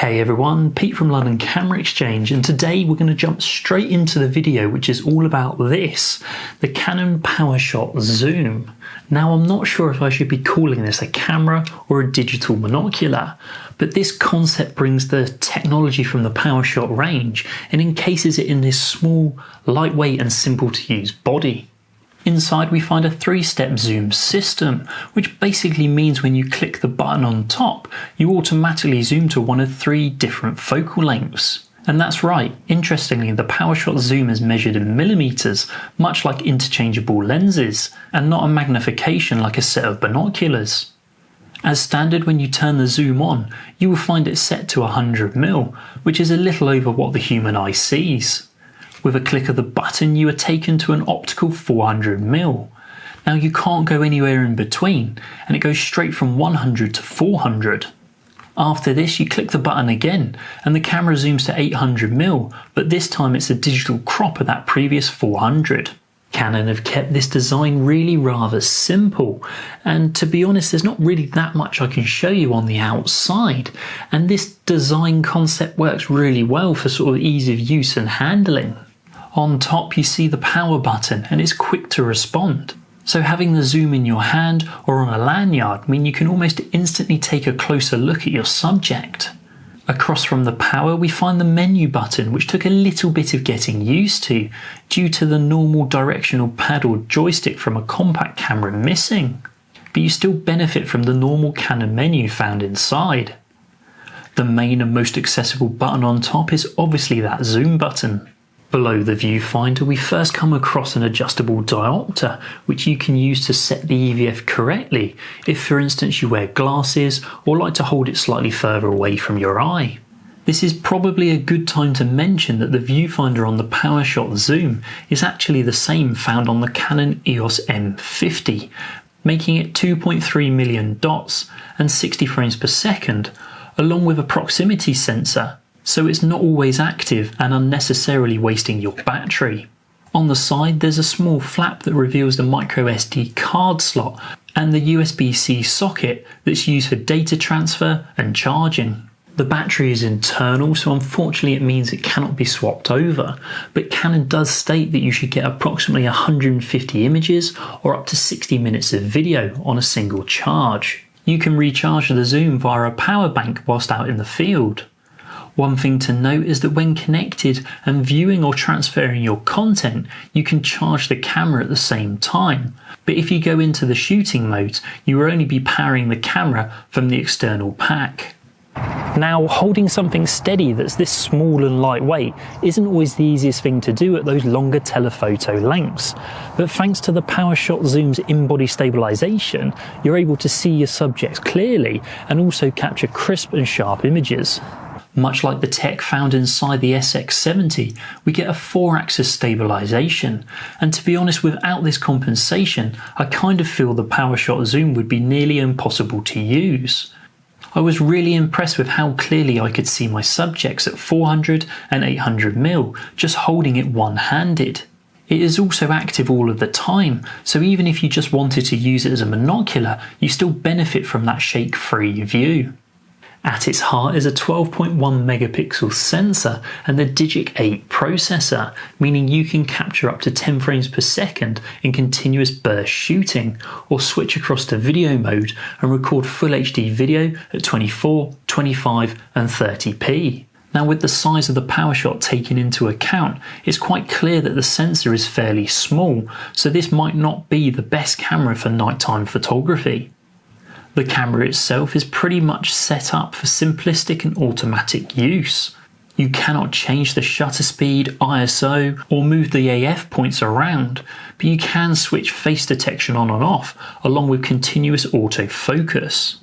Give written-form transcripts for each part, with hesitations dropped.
Hey everyone, Pete from London Camera Exchange, and today we're going to jump straight into the video, which is all about this, the Canon PowerShot Zoom. Now, I'm not sure if I should be calling this a camera or a digital monocular, but this concept brings the technology from the PowerShot range and encases it in this small, lightweight and simple to use body. Inside we find a 3-step zoom system, which basically means when you click the button on top, you automatically zoom to one of 3 different focal lengths. And that's right, interestingly, the PowerShot zoom is measured in millimeters, much like interchangeable lenses, and not a magnification like a set of binoculars. As standard, when you turn the zoom on, you will find it set to 100mm, which is a little over what the human eye sees. With a click of the button, you are taken to an optical 400mm. Now, you can't go anywhere in between, and it goes straight from 100 to 400. After this, you click the button again, and the camera zooms to 800mm, but this time it's a digital crop of that previous 400. Canon have kept this design really rather simple, and to be honest, there's not really that much I can show you on the outside, and this design concept works really well for sort of ease of use and handling. On top you see the power button, and it's quick to respond. So having the zoom in your hand or on a lanyard mean you can almost instantly take a closer look at your subject. Across from the power we find the menu button, which took a little bit of getting used to due to the normal directional pad or joystick from a compact camera missing. But you still benefit from the normal Canon menu found inside. The main and most accessible button on top is obviously that zoom button. Below the viewfinder we first come across an adjustable diopter, which you can use to set the EVF correctly if, for instance, you wear glasses or like to hold it slightly further away from your eye. This is probably a good time to mention that the viewfinder on the PowerShot Zoom is actually the same found on the Canon EOS M50, making it 2.3 million dots and 60 frames per second, along with a proximity sensor, so it's not always active and unnecessarily wasting your battery. On the side there's a small flap that reveals the microSD card slot and the USB-C socket that's used for data transfer and charging. The battery is internal, so unfortunately it means it cannot be swapped over, but Canon does state that you should get approximately 150 images or up to 60 minutes of video on a single charge. You can recharge the zoom via a power bank whilst out in the field. One thing to note is that when connected and viewing or transferring your content, you can charge the camera at the same time. But if you go into the shooting mode, you will only be powering the camera from the external pack. Now, holding something steady that's this small and lightweight isn't always the easiest thing to do at those longer telephoto lengths. But thanks to the PowerShot Zoom's in-body stabilization, you're able to see your subjects clearly and also capture crisp and sharp images. Much like the tech found inside the SX70, we get a 4-axis stabilization, and to be honest, without this compensation, I kind of feel the PowerShot Zoom would be nearly impossible to use. I was really impressed with how clearly I could see my subjects at 400 and 800mm, just holding it one-handed. It is also active all of the time, so even if you just wanted to use it as a monocular, you still benefit from that shake-free view. At its heart is a 12.1 megapixel sensor and the Digic 8 processor, meaning you can capture up to 10 frames per second in continuous burst shooting, or switch across to video mode and record full HD video at 24, 25 and 30p. Now, with the size of the PowerShot taken into account, it's quite clear that the sensor is fairly small, so this might not be the best camera for nighttime photography. The camera itself is pretty much set up for simplistic and automatic use. You cannot change the shutter speed, ISO, or move the AF points around, but you can switch face detection on and off, along with continuous autofocus.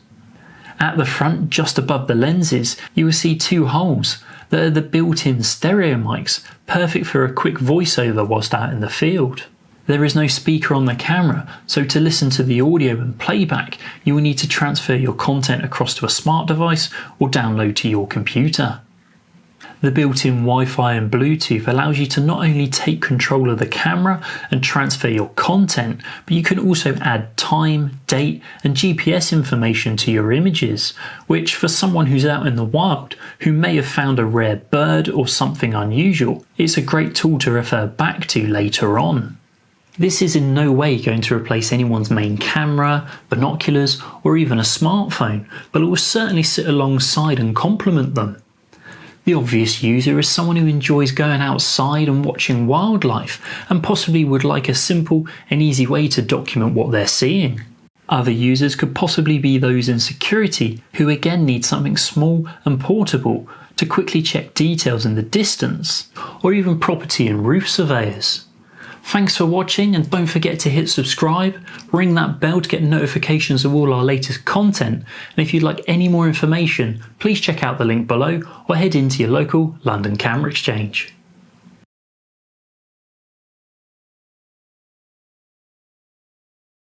At the front, just above the lenses, you will see 2 holes that are the built-in stereo mics, perfect for a quick voiceover whilst out in the field. There is no speaker on the camera, so to listen to the audio and playback, you will need to transfer your content across to a smart device or download to your computer. The built-in Wi-Fi and Bluetooth allows you to not only take control of the camera and transfer your content, but you can also add time, date, and GPS information to your images, which for someone who's out in the wild, who may have found a rare bird or something unusual, it's a great tool to refer back to later on. This is in no way going to replace anyone's main camera, binoculars, or even a smartphone, but it will certainly sit alongside and complement them. The obvious user is someone who enjoys going outside and watching wildlife, and possibly would like a simple and easy way to document what they're seeing. Other users could possibly be those in security who again need something small and portable to quickly check details in the distance, or even property and roof surveyors. Thanks for watching, and don't forget to hit subscribe, ring that bell to get notifications of all our latest content, and if you'd like any more information, please check out the link below or head into your local London Camera Exchange.